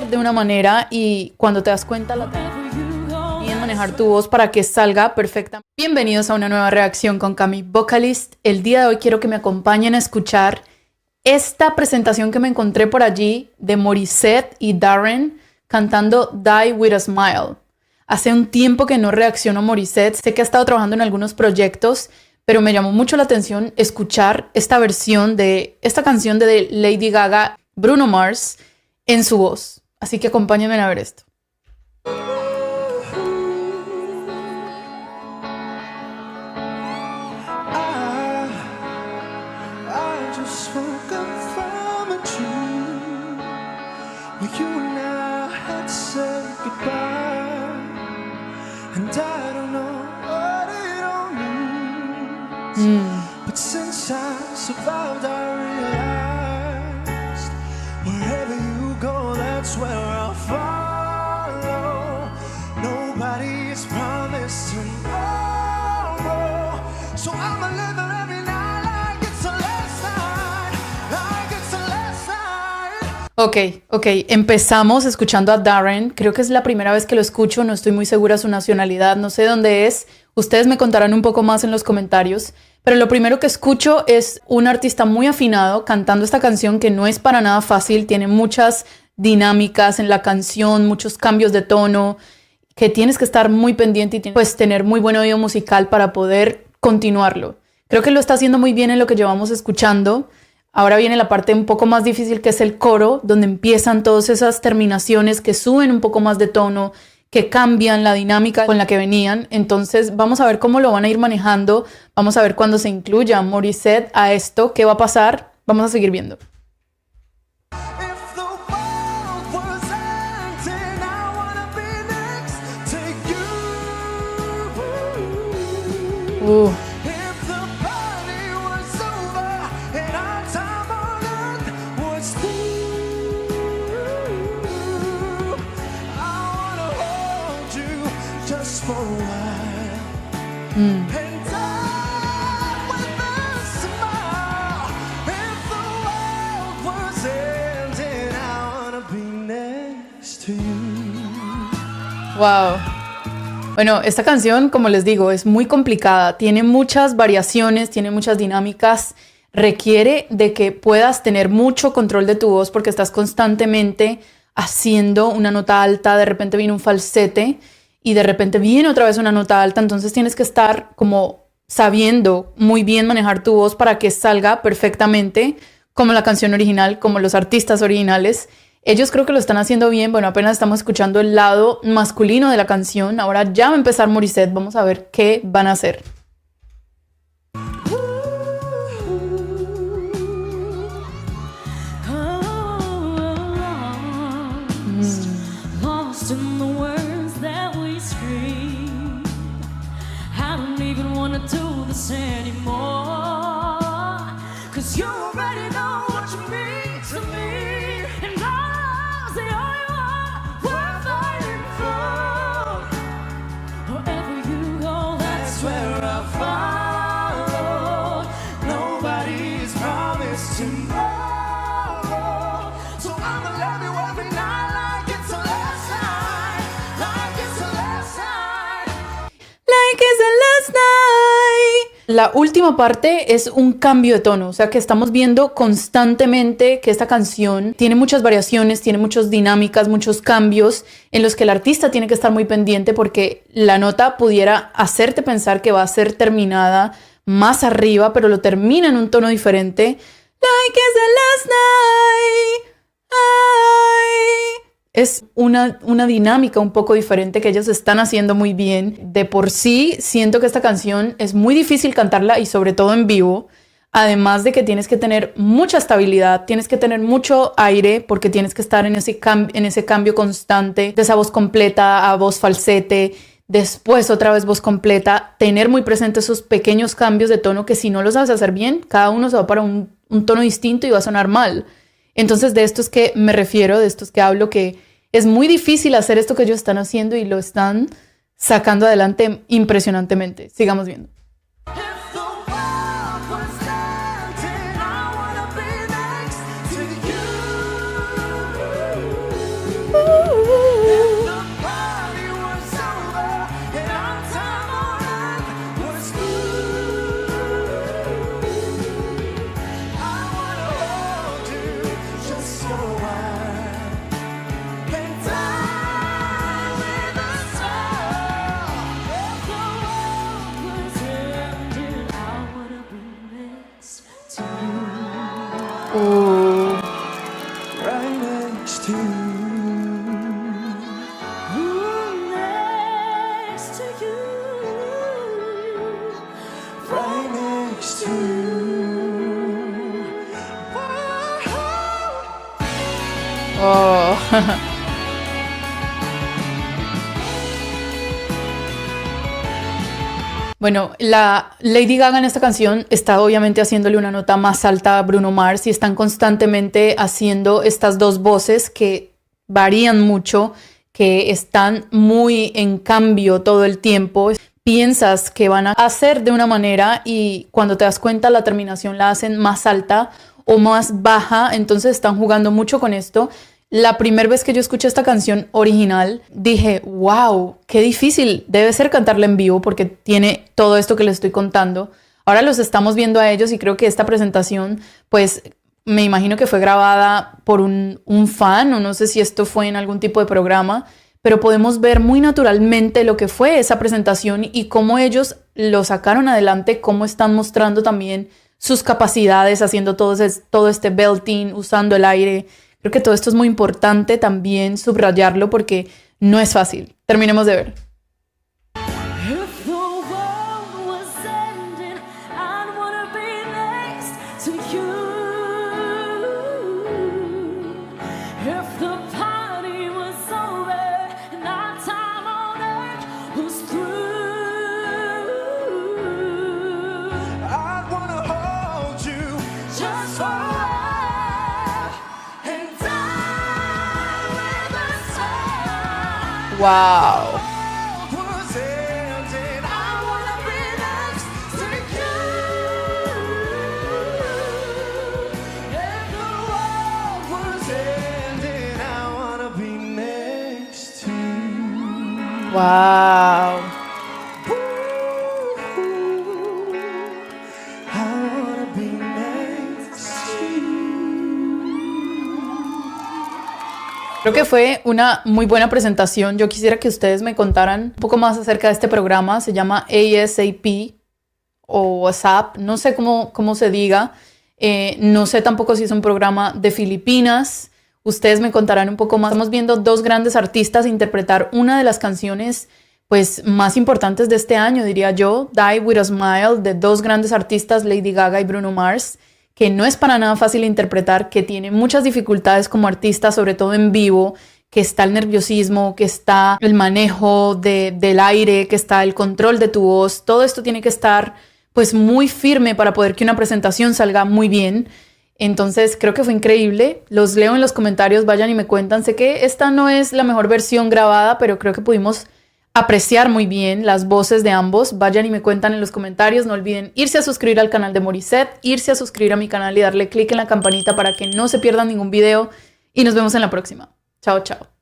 de una manera y cuando te das cuenta y en manejar tu voz para que salga perfecta. Bienvenidos a una nueva reacción con Cami Vocalist. El día de hoy quiero que me acompañen a escuchar esta presentación que me encontré por allí de Morissette y Darren cantando Die With A Smile. Hace un tiempo que no reacciono a Morissette, sé que ha estado trabajando en algunos proyectos, pero me llamó mucho la atención escuchar esta versión de esta canción de Lady Gaga, Bruno Mars, en su voz. Así que acompáñenme a ver esto. But since I survived, I realized wherever you go, that's where I'll follow. Nobody's promised tomorrow, so I'ma live it every night like it's the last night, like it's the last night. Ok, empezamos escuchando a Darren. Creo que es la primera vez que lo escucho, no estoy muy segura de su nacionalidad, no sé dónde es. Ustedes me contarán un poco más en los comentarios. Pero lo primero que escucho es un artista muy afinado cantando esta canción que no es para nada fácil. Tiene muchas dinámicas en la canción, muchos cambios de tono, que tienes que estar muy pendiente y pues tener muy buen oído musical para poder continuarlo. Creo que lo está haciendo muy bien en lo que llevamos escuchando. Ahora viene la parte un poco más difícil, que es el coro, donde empiezan todas esas terminaciones que suben un poco más de tono, que cambian la dinámica con la que venían. Entonces vamos a ver cómo lo van a ir manejando. Vamos a ver cuando se incluya Morissette a esto, qué va a pasar. Vamos a seguir viendo. Wow. Bueno, esta canción, como les digo, es muy complicada. Tiene muchas variaciones, tiene muchas dinámicas. Requiere de que puedas tener mucho control de tu voz porque estás constantemente haciendo una nota alta, de repente viene un falsete y de repente viene otra vez una nota alta. Entonces tienes que estar como sabiendo muy bien manejar tu voz para que salga perfectamente como la canción original, como los artistas originales. Ellos creo que lo están haciendo bien. Bueno, apenas estamos escuchando el lado masculino de la canción. Ahora ya va a empezar Morissette. Vamos a ver qué van a hacer. La última parte es un cambio de tono, o sea que estamos viendo constantemente que esta canción tiene muchas variaciones, tiene muchas dinámicas, muchos cambios en los que el artista tiene que estar muy pendiente porque la nota pudiera hacerte pensar que va a ser terminada más arriba, pero lo termina en un tono diferente. Like it's the last night. Es una dinámica un poco diferente que ellos están haciendo muy bien. De por sí, siento que esta canción es muy difícil cantarla y sobre todo en vivo. Además de que tienes que tener mucha estabilidad, tienes que tener mucho aire porque tienes que estar en ese cambio constante de esa voz completa a voz falsete, después otra vez voz completa, tener muy presente esos pequeños cambios de tono que si no los sabes hacer bien, cada uno se va para un tono distinto y va a sonar mal. Entonces de esto es que me refiero, de esto es que hablo, que es muy difícil hacer esto que ellos están haciendo y lo están sacando adelante impresionantemente. Sigamos viendo. next to you. Oh. Bueno, la Lady Gaga en esta canción está obviamente haciéndole una nota más alta a Bruno Mars y están constantemente haciendo estas dos voces que varían mucho, que están muy en cambio todo el tiempo. Piensas que van a hacer de una manera y cuando te das cuenta la terminación la hacen más alta o más baja, entonces están jugando mucho con esto. La primera vez que yo escuché esta canción original, dije, wow, qué difícil debe ser cantarla en vivo porque tiene todo esto que les estoy contando. Ahora los estamos viendo a ellos y creo que esta presentación, pues me imagino que fue grabada por un fan o no sé si esto fue en algún tipo de programa, pero podemos ver muy naturalmente lo que fue esa presentación y cómo ellos lo sacaron adelante, cómo están mostrando también sus capacidades, haciendo todo este belting, usando el aire. Creo que todo esto es muy importante también subrayarlo porque no es fácil. Terminemos de ver. If the world was ending, I'd wanna be next to you. If the party was over and our time on earth was through, I wanna hold you just for a while and die with the sun. Wow. was ending. I wanna be next to you. If the world Was ending. I wanna be next to you. Wow. I wanna be next to you. Creo que fue una muy buena presentación. Yo quisiera que ustedes me contaran un poco más acerca de este programa. Se llama ASAP o WhatsApp. No sé cómo se diga. No sé tampoco si es un programa de Filipinas. Ustedes me contarán un poco más. Estamos viendo dos grandes artistas interpretar una de las canciones pues, más importantes de este año, diría yo. Die With A Smile, de dos grandes artistas, Lady Gaga y Bruno Mars, que no es para nada fácil interpretar, que tiene muchas dificultades como artista, sobre todo en vivo, que está el nerviosismo, que está el manejo del aire, que está el control de tu voz. Todo esto tiene que estar pues muy firme para poder que una presentación salga muy bien. Entonces creo que fue increíble. Los leo en los comentarios, vayan y me cuentan. Sé que esta no es la mejor versión grabada, pero creo que pudimos apreciar muy bien las voces de ambos. Vayan y me cuentan en los comentarios. No olviden irse a suscribir al canal de Morissette, irse a suscribir a mi canal y darle click en la campanita para que no se pierdan ningún video. Y nos vemos en la próxima. Chao, chao.